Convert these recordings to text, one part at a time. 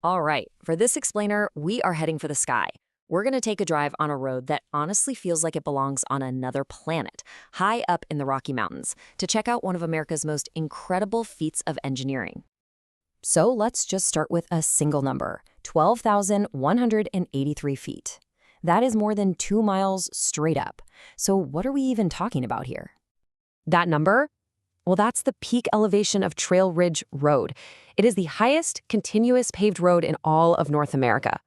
All right, for this explainer, we are heading for the sky. We're going to take a drive on a road that honestly feels like it belongs on another planet, high up in the Rocky Mountains, to check out one of America's most incredible feats of engineering. So let's just start with a single number, 12,183 feet. That is more than 2 miles straight up. So what are we even talking about here? That number? Well, that's the peak elevation of Trail Ridge Road. It is the highest continuous paved road in all of North America.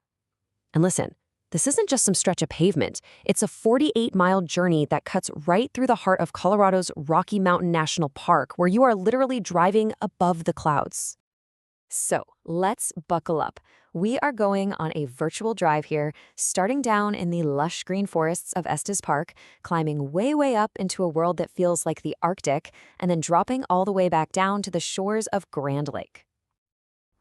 And listen, this isn't just some stretch of pavement. It's a 48-mile journey that cuts right through the heart of Colorado's Rocky Mountain National Park, where you are literally driving above the clouds. So let's buckle up. We are going on a virtual drive here, starting down in the lush green forests of Estes Park, climbing way up into a world that feels like the Arctic, and then dropping all the way back down to the shores of Grand Lake.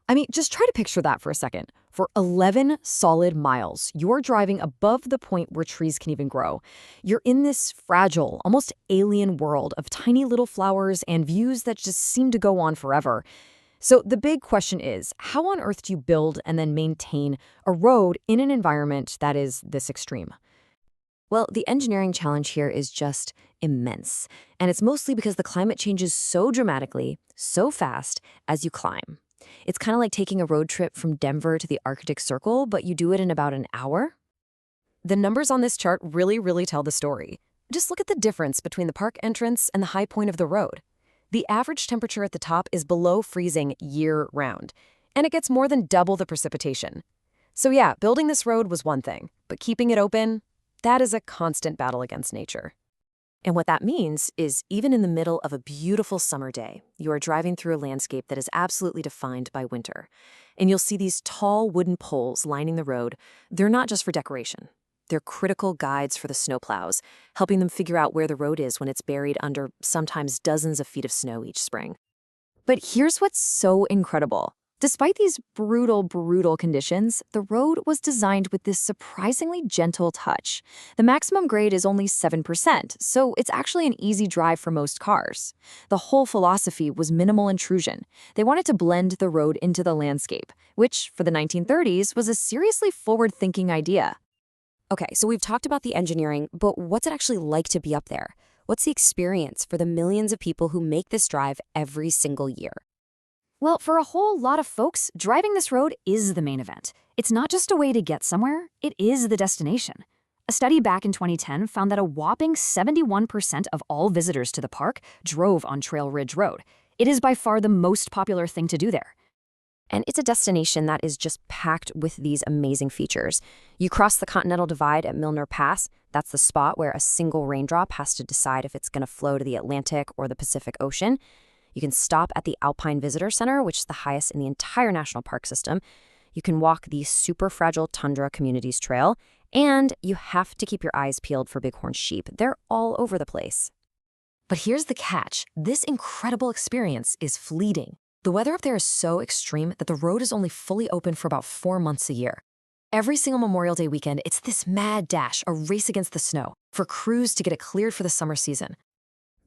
I mean, just try to picture that for a second. For 11 solid miles, you're driving above the point where trees can even grow. You're in this fragile, almost alien world of tiny little flowers and views that just seem to go on forever. So the big question is, how on earth do you build and then maintain a road in an environment that is this extreme? Well, the engineering challenge here is just immense. And it's mostly because the climate changes so dramatically, so fast as you climb. It's kind of like taking a road trip from Denver to the Arctic Circle, but you do it in about an hour. The numbers on this chart really tell the story. Just look at the difference between the park entrance and the high point of the road. The average temperature at the top is below freezing year-round, and it gets more than double the precipitation. So yeah, building this road was one thing, but keeping it open, that is a constant battle against nature. And what that means is even in the middle of a beautiful summer day, you are driving through a landscape that is absolutely defined by winter. And you'll see these tall wooden poles lining the road. They're not just for decoration. They're critical guides for the snowplows, helping them figure out where the road is when it's buried under sometimes dozens of feet of snow each spring. But here's what's so incredible. Despite these brutal conditions, the road was designed with this surprisingly gentle touch. The maximum grade is only 7%, so it's actually an easy drive for most cars. The whole philosophy was minimal intrusion. They wanted to blend the road into the landscape, which, for the 1930s, was a seriously forward-thinking idea. Okay, so we've talked about the engineering, but what's it actually like to be up there? What's the experience for the millions of people who make this drive every single year? Well, for a whole lot of folks, driving this road is the main event. It's not just a way to get somewhere, it is the destination. A study back in 2010 found that a whopping 71% of all visitors to the park drove on Trail Ridge Road. It is by far the most popular thing to do there. And it's a destination that is just packed with these amazing features. You cross the Continental Divide at Milner Pass. That's the spot where a single raindrop has to decide if it's going to flow to the Atlantic or the Pacific Ocean. You can stop at the Alpine Visitor Center, which is the highest in the entire national park system. You can walk the super fragile Tundra Communities Trail. And you have to keep your eyes peeled for bighorn sheep. They're all over the place. But here's the catch. This incredible experience is fleeting. The weather up there is so extreme that the road is only fully open for about 4 months a year. Every single Memorial Day weekend, it's this mad dash, a race against the snow, for crews to get it cleared for the summer season.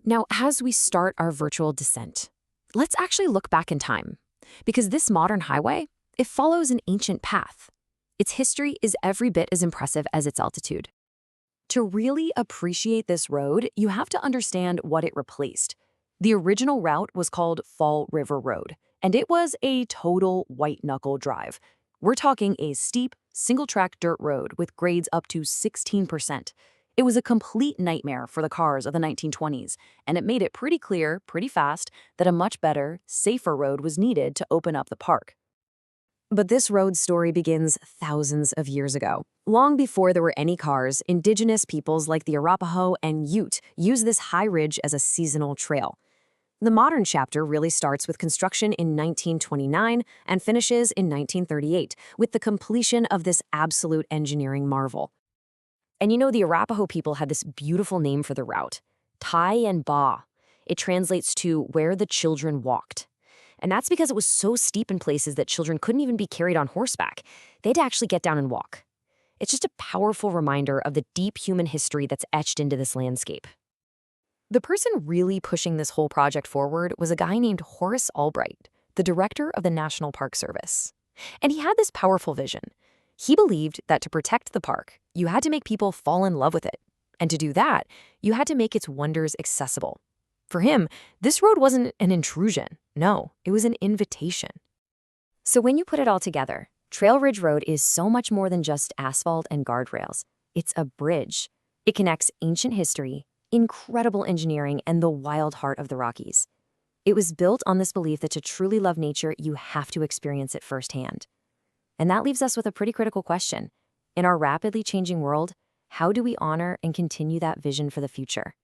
Now, as we start our virtual descent, let's actually look back in time. Because this modern highway, it follows an ancient path. Its history is every bit as impressive as its altitude. To really appreciate this road, you have to understand what it replaced. The original route was called Fall River Road, and it was a total white-knuckle drive. We're talking a steep, single-track dirt road with grades up to 16%. It was a complete nightmare for the cars of the 1920s, and it made it pretty clear, pretty fast, that a much better, safer road was needed to open up the park. But this road story begins thousands of years ago. Long before there were any cars, indigenous peoples like the Arapaho and Ute used this high ridge as a seasonal trail. The modern chapter really starts with construction in 1929 and finishes in 1938, with the completion of this absolute engineering marvel. And you know, the Arapaho people had this beautiful name for the route, Tai and Ba. It translates to where the children walked. And that's because it was so steep in places that children couldn't even be carried on horseback. They had to actually get down and walk. It's just a powerful reminder of the deep human history that's etched into this landscape. The person really pushing this whole project forward was a guy named Horace Albright, the director of the National Park Service. And he had this powerful vision. He believed that to protect the park, you had to make people fall in love with it. And to do that, you had to make its wonders accessible. For him, this road wasn't an intrusion. No, it was an invitation. So when you put it all together, Trail Ridge Road is so much more than just asphalt and guardrails. It's a bridge. It connects ancient history, incredible engineering, and the wild heart of the Rockies. It was built on this belief that to truly love nature, you have to experience it firsthand. And that leaves us with a pretty critical question. In our rapidly changing world, how do we honor and continue that vision for the future?